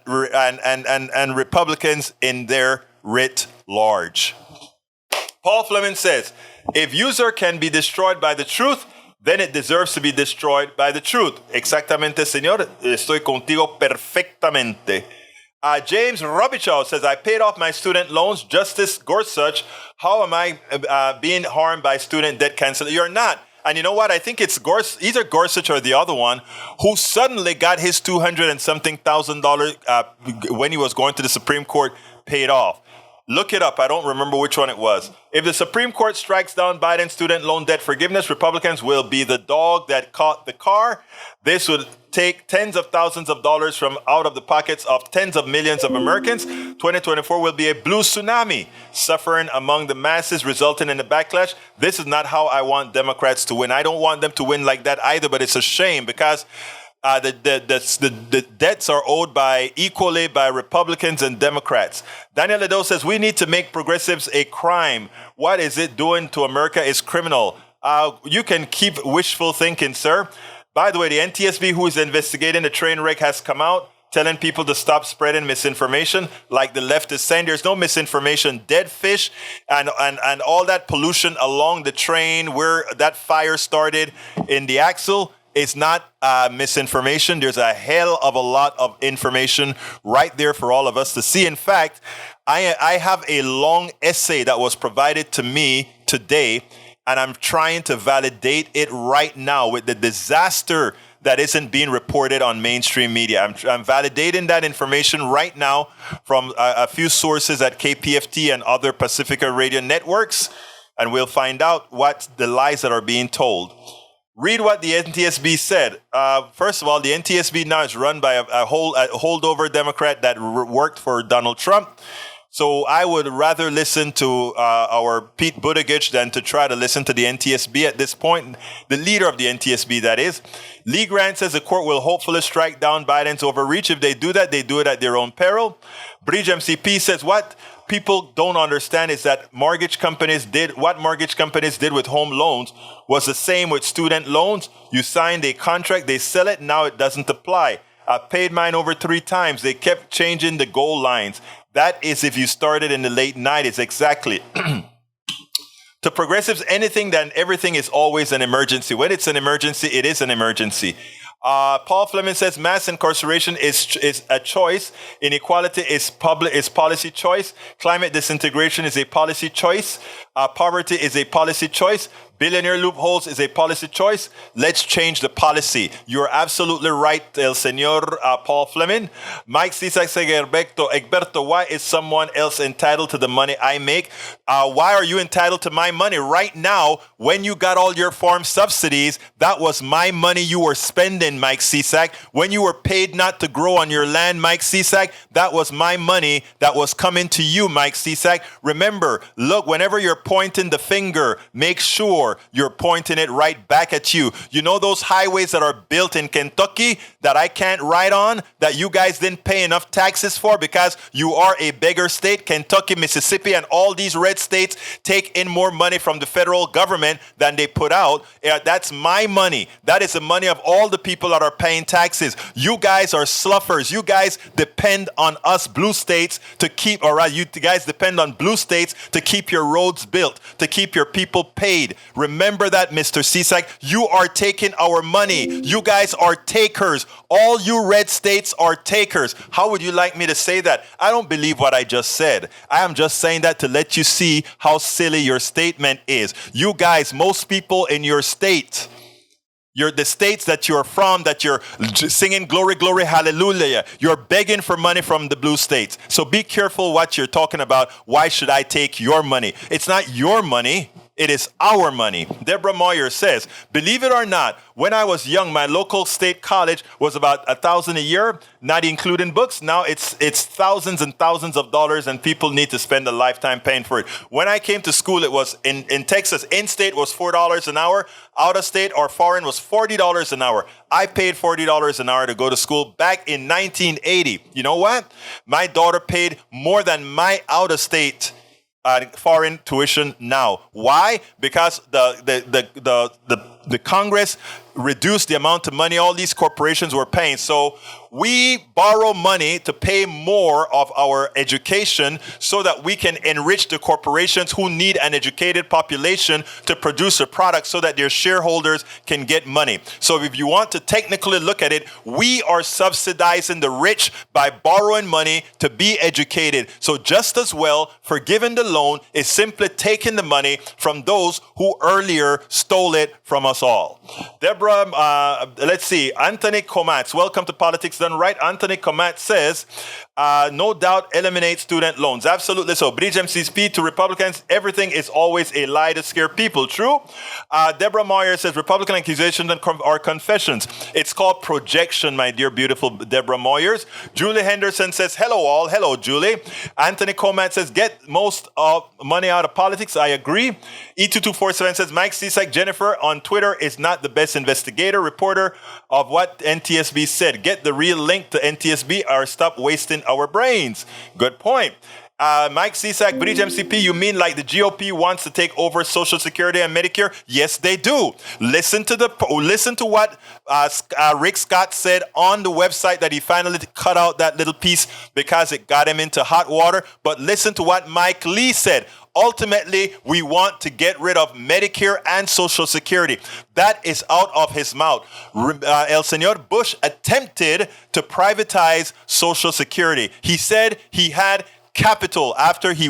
Speaker 1: Republicans in their writ large. Paul Fleming says, if user can be destroyed by the truth, then it deserves to be destroyed by the truth. Exactamente, señor. Estoy contigo perfectamente. James Robichaud says, I paid off my student loans. Justice Gorsuch, how am I being harmed by student debt cancellation? You're not. And you know what? I think it's either Gorsuch or the other one who suddenly got his $200 and something thousand when he was going to the Supreme Court paid off. Look it up. I don't remember which one it was. If the Supreme Court strikes down Biden's student loan debt forgiveness, Republicans will be the dog that caught the car. This would take tens of thousands of dollars from out of the pockets of tens of millions of Americans. 2024 will be a blue tsunami, suffering among the masses, resulting in a backlash. This is not how I want Democrats to win. I don't want them to win like that either, but it's a shame because the debts are owed equally by Republicans and Democrats. Daniel Ledo says, we need to make progressives a crime. What is it doing to America is criminal. You can keep wishful thinking, sir. By the way, the NTSB, who is investigating the train wreck, has come out telling people to stop spreading misinformation like the left is saying. There's no misinformation. Dead fish and all that pollution along the train where that fire started in the axle is not misinformation. There's a hell of a lot of information right there for all of us to see. In fact, I have a long essay that was provided to me today, and I'm trying to validate it right now with the disaster that isn't being reported on mainstream media. I'm validating that information right now from a few sources at KPFT and other Pacifica radio networks, and we'll find out what the lies that are being told. Read what the NTSB said. First of all, the NTSB now is run by a holdover Democrat that worked for Donald Trump. So I would rather listen to our Pete Buttigieg than to try to listen to the NTSB at this point. The leader of the NTSB, that is. Lee Grant says the court will hopefully strike down Biden's overreach. If they do that, they do it at their own peril. Bridge MCP says what people don't understand is that what mortgage companies did with home loans was the same with student loans. You signed a contract, they sell it, now it doesn't apply. I paid mine over 3 times. They kept changing the goal lines. That is if you started in the late 90s, exactly. To progressives, anything and everything is always an emergency. When it's an emergency, it is an emergency. Paul Fleming says mass incarceration is a choice. Inequality is policy choice. Climate disintegration is a policy choice. Poverty is a policy choice. Billionaire loopholes is a policy choice. Let's change the policy. You're absolutely right, El Señor Paul Fleming. Mike Cisac says, Egberto, why is someone else entitled to the money I make? Why are you entitled to my money? Right now, when you got all your farm subsidies, that was my money you were spending, Mike Cisac. When you were paid not to grow on your land, Mike Cisac, that was my money that was coming to you, Mike Cisac. Remember, look, whenever you're pointing the finger, make sure you're pointing it right back at you. You know those highways that are built in Kentucky that I can't ride on, that you guys didn't pay enough taxes for because you are a bigger state? Kentucky, Mississippi, and all these red states take in more money from the federal government than they put out. That's my money. That is the money of all the people that are paying taxes. You guys are sluffers. You guys depend on us blue states to keep, all right, you guys depend on blue states to keep your roads built, to keep your people paid. Remember that, Mr. Cisac. You are taking our money. You guys are takers. All you red states are takers. How would you like me to say that? I don't believe what I just said. I am just saying that to let you see how silly your statement is. You guys, most people in your state, the states that you're from, that you're singing glory, glory, hallelujah, you're begging for money from the blue states. So be careful what you're talking about. Why should I take your money? It's not your money. It is our money. Deborah Moyer says, believe it or not, when I was young, my local state college was about $1,000 a year, not including books. Now it's thousands and thousands of dollars, and people need to spend a lifetime paying for it. When I came to school, it was in Texas, in-state was $4 an hour. Out of state or foreign was $40 an hour. I paid $40 an hour to go to school back in 1980. You know what? My daughter paid more than my out-of-state foreign tuition now. Why? Because the Congress reduced the amount of money all these corporations were paying. So we borrow money to pay more of our education so that we can enrich the corporations who need an educated population to produce a product so that their shareholders can get money. So if you want to technically look at it, we are subsidizing the rich by borrowing money to be educated. So just as well, forgiving the loan is simply taking the money from those who earlier stole it from us all. Deborah, let's see, Anthony Komatz, welcome to Politics Done Right. Anthony Komatz says, no doubt eliminate student loans. Absolutely so. Bridge MCP to Republicans, everything is always a lie to scare people. True. Deborah Moyer says, Republican accusations are confessions. It's called projection, my dear, beautiful Deborah Moyers. Julie Henderson says, hello all. Hello, Julie. Anthony Komatz says, get most of money out of politics. I agree. E2247 says, Mike Cisak Jennifer on Twitter is not the best investigator, reporter of what NTSB said. Get the real link to NTSB or stop wasting our brains. Good point. Mike Cisak, Bridge MCP, you mean like the GOP wants to take over Social Security and Medicare? Yes, they do. Listen to what Rick Scott said on the website that he finally cut out that little piece because it got him into hot water. But listen to what Mike Lee said. Ultimately, we want to get rid of Medicare and Social Security. That is out of his mouth. El Señor Bush attempted to privatize Social Security. He said he had capital after he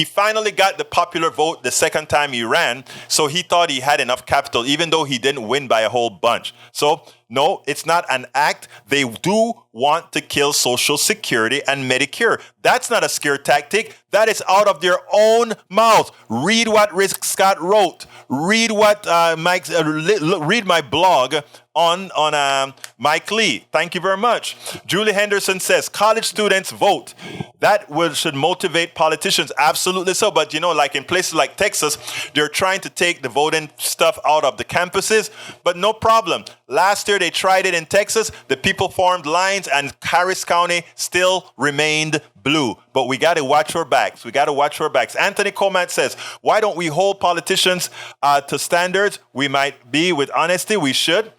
Speaker 1: finally got the popular vote the second time he ran. So he thought he had enough capital, even though he didn't win by a whole bunch. So no, it's not an act. They do want to kill Social Security and Medicare. That's not a scare tactic. That is out of their own mouth. Read what Rick Scott wrote. Read what read my blog on Mike Lee. Thank you very much. Julie Henderson says, college students vote. That should motivate politicians. Absolutely so. But, like in places like Texas, they're trying to take the voting stuff out of the campuses. But no problem. Last year, they tried it in Texas. The people formed lines and Harris County still remained blue. But we got to watch our backs. Anthony Komatz says, why don't we hold politicians to standards we might be with honesty? We should.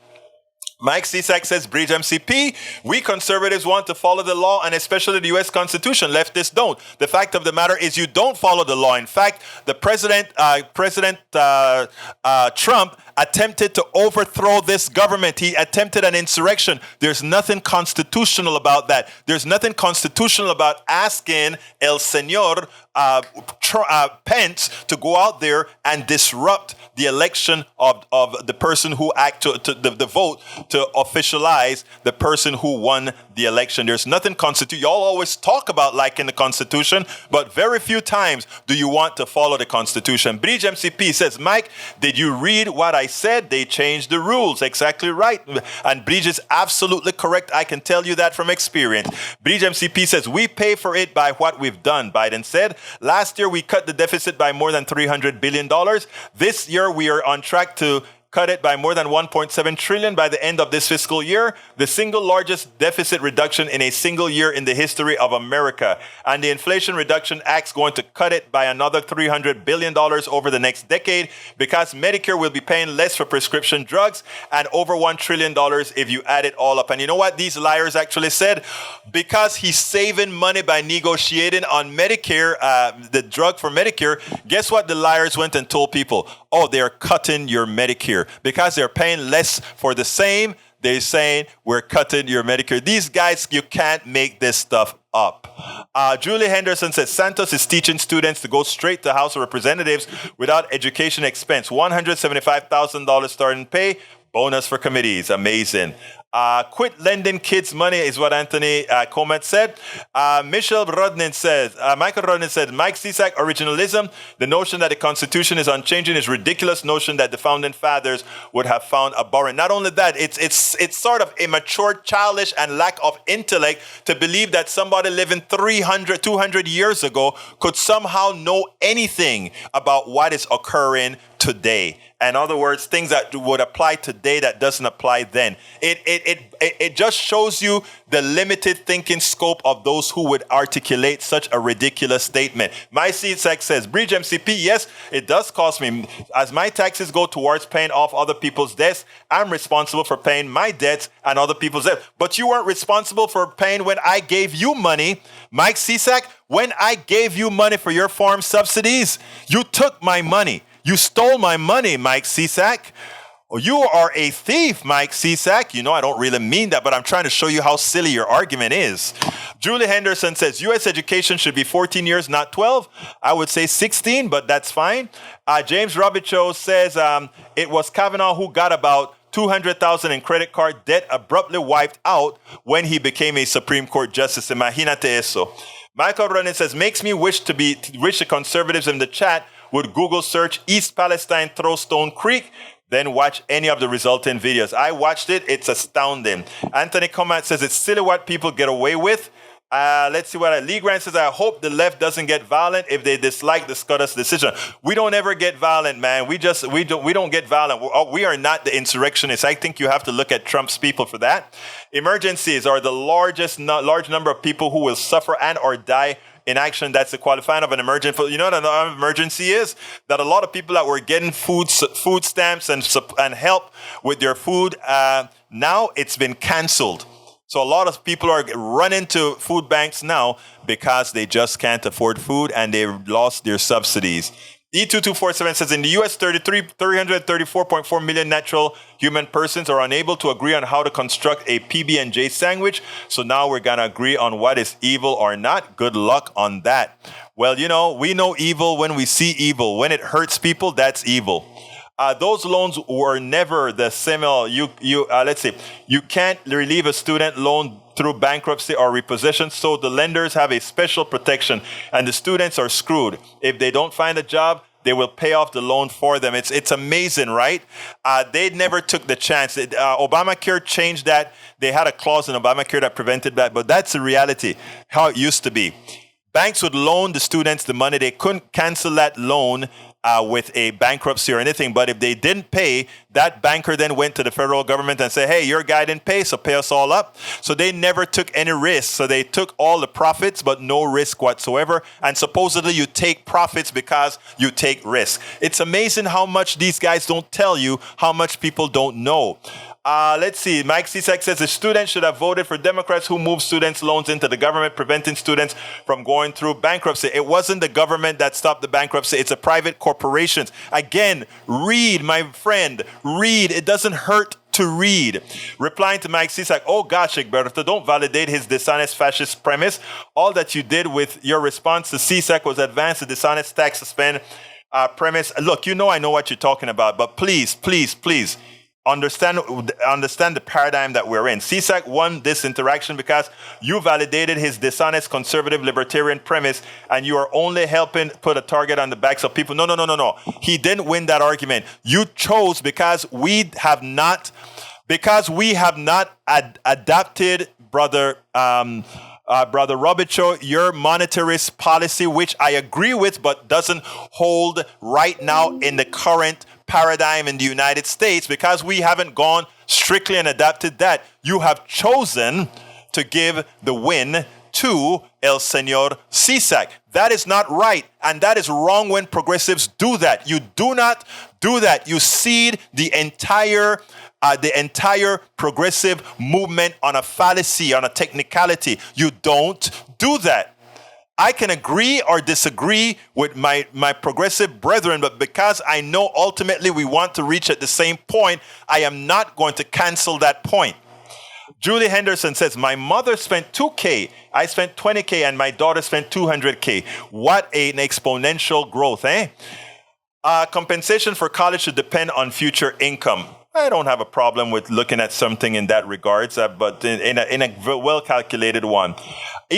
Speaker 1: Mike Cisak says, Bridge MCP, we conservatives want to follow the law and especially the U.S. Constitution. Leftists don't. The fact of the matter is you don't follow the law. In fact, the President Trump attempted to overthrow this government. He attempted an insurrection. There's nothing constitutional about that. There's nothing constitutional about asking El Señor Pence to go out there and disrupt the election of the person who the vote to officialize the person who won the election. There's nothing constitutional. Y'all always talk about liking the Constitution, but very few times do you want to follow the Constitution. Bridge MCP says, Mike, did you read what I said? They changed the rules. Exactly right. And Bridge is absolutely correct. I can tell you that from experience. Bridge MCP says, we pay for it by what we've done, Biden said. Last year, we cut the deficit by more than $300 billion. This year, we are on track to cut it by more than $1.7 trillion by the end of this fiscal year, the single largest deficit reduction in a single year in the history of America. And the Inflation Reduction Act's going to cut it by another $300 billion over the next decade because Medicare will be paying less for prescription drugs and over $1 trillion if you add it all up. And you know what these liars actually said? Because he's saving money by negotiating on Medicare, the drug for Medicare, guess what the liars went and told people? Oh, they're cutting your Medicare. Because they're paying less for the same, they're saying we're cutting your Medicare. These guys, you can't make this stuff up. Julie Henderson says, Santos is teaching students to go straight to House of Representatives without education expense. $175,000 starting pay, bonus for committees. Amazing. Quit lending kids money is what Anthony Komatz said. Michael Rodnin said, Mike Cisak, originalism, the notion that the Constitution is unchanging is ridiculous notion that the founding fathers would have found abhorrent. Not only that, it's sort of immature, childish, and lack of intellect to believe that somebody living 200 years ago could somehow know anything about what is occurring today. In other words, things that would apply today that doesn't apply then. It just shows you the limited thinking scope of those who would articulate such a ridiculous statement. My CSEC says, Bridge MCP, yes, it does cost me. As my taxes go towards paying off other people's debts, I'm responsible for paying my debts and other people's debts. But you weren't responsible for paying when I gave you money. Mike CSEC, when I gave you money for your farm subsidies, you took my money. You stole my money, Mike CSEC. Or you are a thief, Mike CSEC. You know, I don't really mean that, but I'm trying to show you how silly your argument is. Julie Henderson says, U.S. education should be 14 years, not 12. I would say 16, but that's fine. James Robichaud says, it was Kavanaugh who got about $200,000 in credit card debt abruptly wiped out when he became a Supreme Court justice. Imagínate eso. Michael Ronan says, makes me wish the conservatives in the chat would Google search East Palestine throw Stone Creek, then watch any of the resulting videos. I watched it. It's astounding. Anthony Comat says, it's silly what people get away with. Let's see what Lee Grant says. I hope the left doesn't get violent if they dislike the SCOTUS decision. We don't ever get violent, man. We don't get violent. We are not the insurrectionists. I think you have to look at Trump's people for that. Emergencies are the large number of people who will suffer and or die in action. That's the qualifying of an emergency. You know what an emergency is? That a lot of people that were getting food stamps and help with their food, now it's been canceled. So a lot of people are running to food banks now because they just can't afford food and they've lost their subsidies. E2247 says, in the U.S., 334.4 million natural human persons are unable to agree on how to construct a PB&J sandwich. So now we're going to agree on what is evil or not. Good luck on that. Well, you know, we know evil when we see evil. When it hurts people, that's evil. Those loans were never the same. Let's say you can't relieve a student loan through bankruptcy or repossession, so the lenders have a special protection, and the students are screwed. If they don't find a job, they will pay off the loan for them. It's amazing, right? They never took the chance. Obamacare changed that. They had a clause in Obamacare that prevented that, but that's the reality, how it used to be. Banks would loan the students the money. They couldn't cancel that loan with a bankruptcy or anything. But if they didn't pay, that banker then went to the federal government and said, hey, your guy didn't pay, so pay us all up. So they never took any risk. So they took all the profits, but no risk whatsoever. And supposedly you take profits because you take risk. It's amazing how much these guys don't tell you, how much people don't know. Let's see. Mike Cisak says the students should have voted for Democrats who moved students' loans into the government, preventing students from going through bankruptcy. It wasn't the government that stopped the bankruptcy. It's a private corporations. Again, read, my friend, read. It doesn't hurt to read. Replying to Mike Cisak, oh gosh, Egberto, don't validate his dishonest fascist premise. All that you did with your response to Cisak was advance the dishonest tax suspend premise. Look, you know I know what you're talking about, but please, please, please, understand the paradigm that we're in. CSAC won this interaction because you validated his dishonest conservative libertarian premise and you are only helping put a target on the backs of people. No. He didn't win that argument. You chose because we have not adopted, Brother Robichaud, your monetarist policy, which I agree with, but doesn't hold right now in the current paradigm in the United States, because we haven't gone strictly and adapted that. You have chosen to give the win to El Señor Cisak. That is not right, and that is wrong when progressives do that. You do not do that. You cede the entire progressive movement on a fallacy, on a technicality. You don't do that. I can agree or disagree with my progressive brethren, but because I know ultimately we want to reach at the same point, I am not going to cancel that point. Julie Henderson says, my mother spent $2,000, I spent $20,000, and my daughter spent $200,000. What an exponential growth, eh? Compensation for college should depend on future income. I don't have a problem with looking at something in that regards, but in a well-calculated one.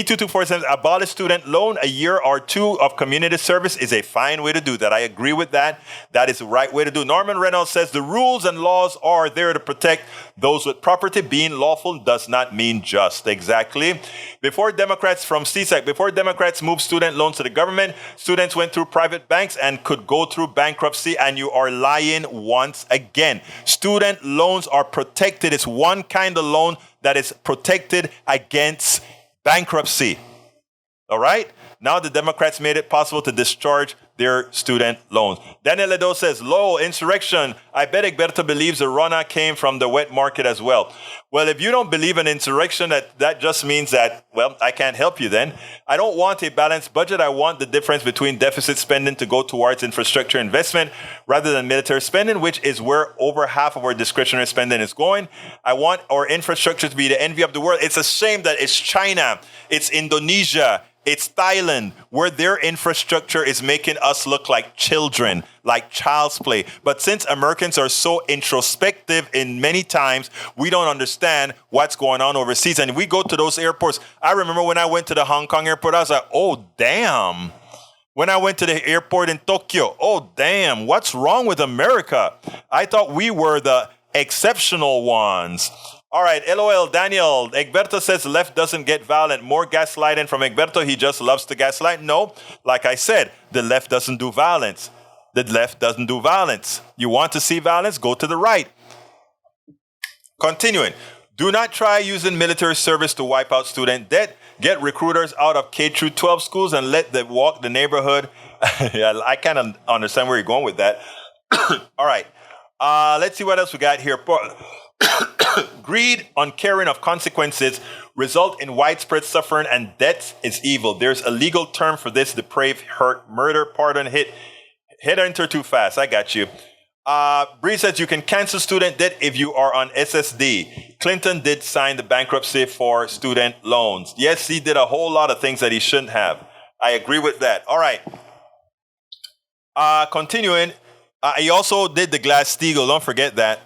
Speaker 1: E2247 says, abolish student loan. A year or two of community service is a fine way to do that. I agree with that. That is the right way to do. Norman Reynolds says, the rules and laws are there to protect those with property. Being lawful does not mean just. Exactly. Before Democrats moved student loans to the government, students went through private banks and could go through bankruptcy, and you are lying once again. Student loans are protected. It's one kind of loan that is protected against bankruptcy. All right? Now the Democrats made it possible to discharge their student loans. Daniel Ledo says, low insurrection. I bet Egberto believes the Rona came from the wet market as well. Well, if you don't believe in insurrection, that just means that, well, I can't help you then. I don't want a balanced budget. I want the difference between deficit spending to go towards infrastructure investment rather than military spending, which is where over half of our discretionary spending is going. I want our infrastructure to be the envy of the world. It's a shame that it's China, it's Indonesia, it's Thailand, where their infrastructure is making us look like children, like child's play. But since Americans are so introspective in many times, we don't understand what's going on overseas. And we go to those airports. I remember when I went to the Hong Kong airport, I was like, oh, damn. When I went to the airport in Tokyo, oh, damn, what's wrong with America? I thought we were the exceptional ones. All right, LOL, Daniel. Egberto says the left doesn't get violent. More gaslighting from Egberto. He just loves to gaslight. No, like I said, the left doesn't do violence. The left doesn't do violence. You want to see violence? Go to the right. Continuing. Do not try using military service to wipe out student debt. Get recruiters out of K-12 schools and let them walk the neighborhood. Yeah, I kind of understand where you're going with that. All right. Let's see what else we got here. Greed, uncaring of consequences, result in widespread suffering and death is evil. There's a legal term for this: depraved, hurt, murder, pardon, hit enter too fast. I got you. Bree says you can cancel student debt if you are on SSD. Clinton did sign the bankruptcy for student loans. Yes, he did a whole lot of things that he shouldn't have. I agree with that. All right. Continuing, he also did the Glass-Steagall. Don't forget that.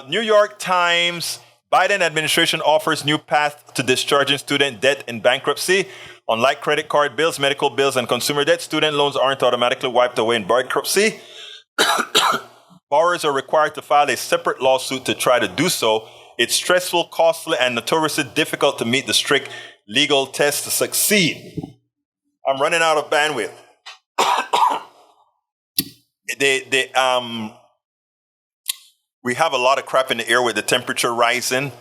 Speaker 1: New York Times, Biden administration offers new path to discharging student debt in bankruptcy. Unlike credit card bills, medical bills, and consumer debt, student loans aren't automatically wiped away in bankruptcy. Borrowers are required to file a separate lawsuit to try to do so. It's stressful, costly, and notoriously difficult to meet the strict legal tests to succeed. I'm running out of bandwidth. We have a lot of crap in the air with the temperature rising.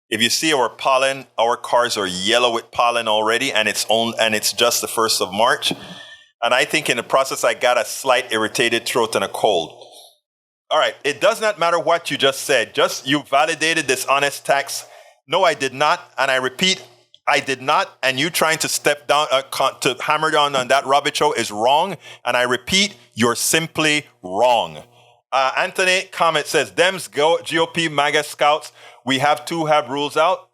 Speaker 1: If you see our pollen, our cars are yellow with pollen already, and it's just the 1st of March. And I think in the process, I got a slight irritated throat and a cold. All right, it does not matter what you just said. Just you validated this honest tax. No, I did not. And I repeat, I did not. And you trying to step down, to hammer down on that rubbish show is wrong. And I repeat, you're simply wrong. Anthony comment says, Dems, GOP, MAGA scouts, we have to have rules out.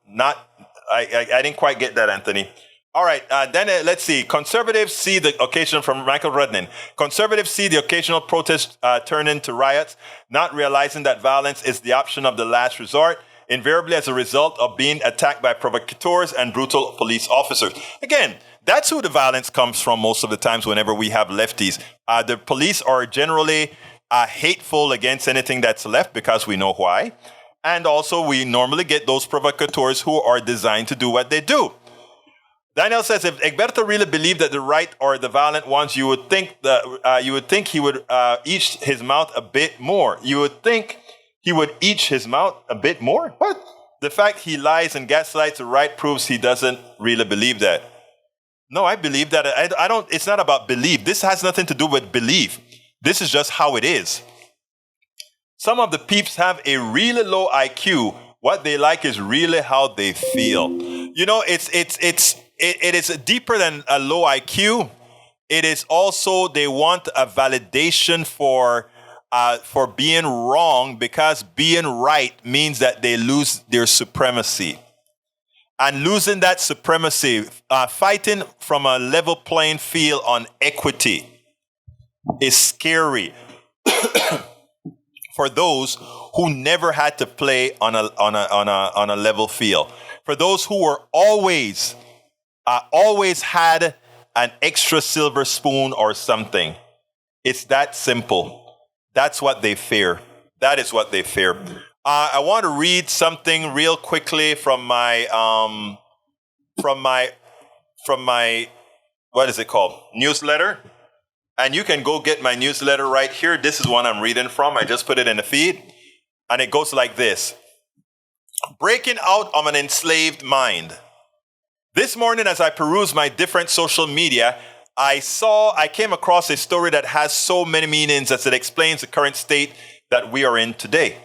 Speaker 1: I didn't quite get that, Anthony. All right, then let's see. Conservatives see the occasion from Michael Rudnin. Conservatives see the occasional protest turn into riots, not realizing that violence is the option of the last resort, invariably as a result of being attacked by provocateurs and brutal police officers. Again, that's who the violence comes from most of the times whenever we have lefties. The police are generally hateful against anything that's left because we know why. And also we normally get those provocateurs who are designed to do what they do. Daniel says, if Egberto really believed that the right are the violent ones, you would think he would each his mouth a bit more. You would think he would each his mouth a bit more? What? The fact he lies and gaslights the right proves he doesn't really believe that. No, I believe that. I don't. It's not about belief. This has nothing to do with belief. This is just how it is. Some of the peeps have a really low IQ. What they like is really how they feel. You know, it is deeper than a low IQ. It is also they want a validation for being wrong, because being right means that they lose their supremacy. And losing that supremacy, fighting from a level playing field on equity is scary for those who never had to play on a level field. For those who were always always had an extra silver spoon or something. It's that simple. That's what they fear. That is what they fear. I want to read something real quickly from my what is it called? Newsletter. And you can go get my newsletter right here. This is one I'm reading from. I just put it in the feed. And it goes like this. Breaking out of an enslaved mind. This morning, as I perused my different social media, I came across a story that has so many meanings as it explains the current state that we are in today.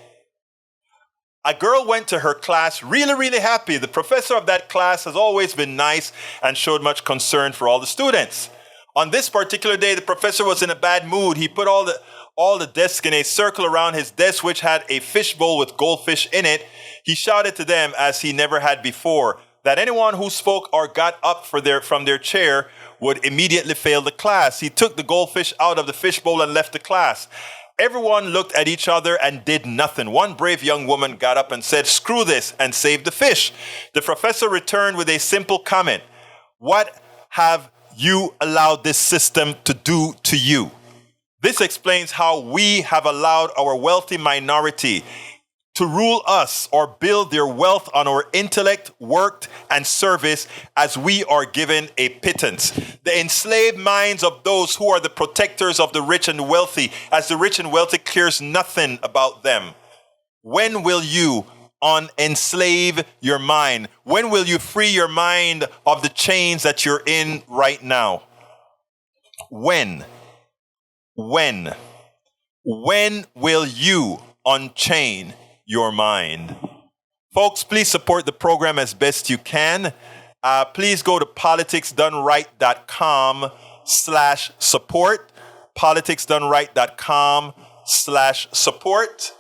Speaker 1: A girl went to her class really, really happy. The professor of that class has always been nice and showed much concern for all the students. On this particular day, the professor was in a bad mood. He put all the desks in a circle around his desk, which had a fishbowl with goldfish in it. He shouted to them, as he never had before, that anyone who spoke or got up from their chair would immediately fail the class. He took the goldfish out of the fishbowl and left the class. Everyone looked at each other and did nothing. One brave young woman got up and said, "Screw this," and saved the fish. The professor returned with a simple comment. "What have you allowed this system to do to you?" This explains how we have allowed our wealthy minority to rule us or build their wealth on our intellect, work, and service as we are given a pittance. The enslaved minds of those who are the protectors of the rich and wealthy, as the rich and wealthy cares nothing about them. When will you unenslave your mind? When will you free your mind of the chains that you're in right now? When? When will you unchain your mind? Folks, please support the program as best you can. Please go to politicsdoneright.com/support. politicsdoneright.com/support.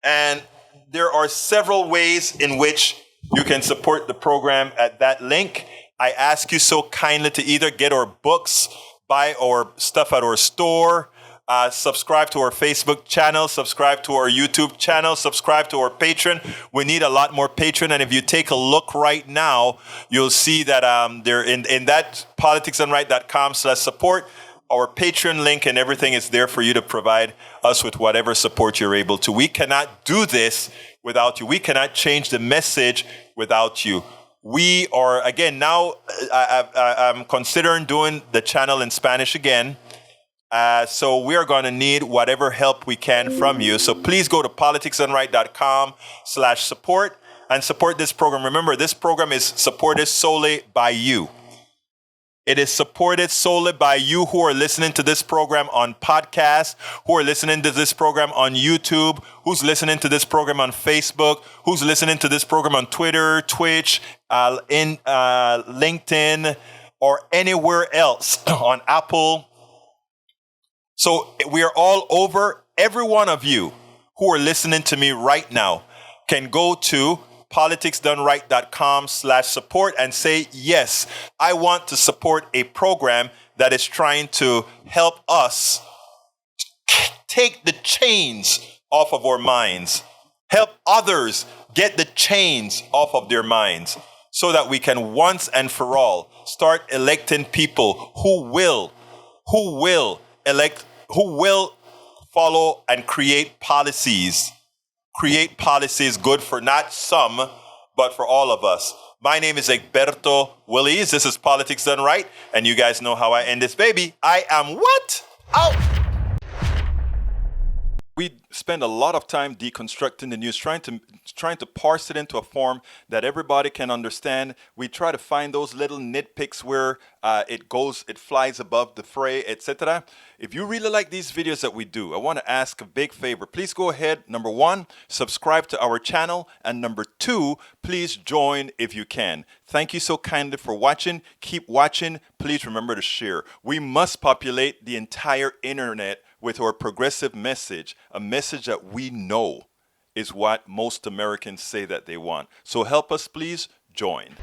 Speaker 1: And there are several ways in which you can support the program at that link. I ask you so kindly to either get our books, buy our stuff at our store, subscribe to our Facebook channel, subscribe to our YouTube channel, subscribe to our Patreon. We need a lot more Patreon. And if you take a look right now, you'll see that they're in that politicsdoneright.com/support. Our Patreon link and everything is there for you to provide us with whatever support you're able to. We cannot do this without you. We cannot change the message without you. We are, again, now I'm considering doing the channel in Spanish again. So we are going to need whatever help we can from you. So please go to politicsdoneright.com/support and support this program. Remember, this program is supported solely by you. It is supported solely by you who are listening to this program on podcast, who are listening to this program on YouTube, who's listening to this program on Facebook, who's listening to this program on Twitter, Twitch, LinkedIn, or anywhere else on Apple. So we are all over. Every one of you who are listening to me right now can go to politicsdoneright.com/support and say, yes, I want to support a program that is trying to help us take the chains off of our minds, help others get the chains off of their minds, so that we can once and for all start electing people who will follow and create policies good for not some, but for all of us. My name is Egberto Willies. This is Politics Done Right. And you guys know how I end this baby. I am what? Out! We spend a lot of time deconstructing the news, trying to parse it into a form that everybody can understand. We try to find those little nitpicks where it flies above the fray, etc. If you really like these videos that we do, I want to ask a big favor. Please go ahead. Number one, subscribe to our channel. And number two, please join if you can. Thank you so kindly for watching. Keep watching. Please remember to share. We must populate the entire internet with our progressive message, a message that we know is what most Americans say that they want. So help us, please join.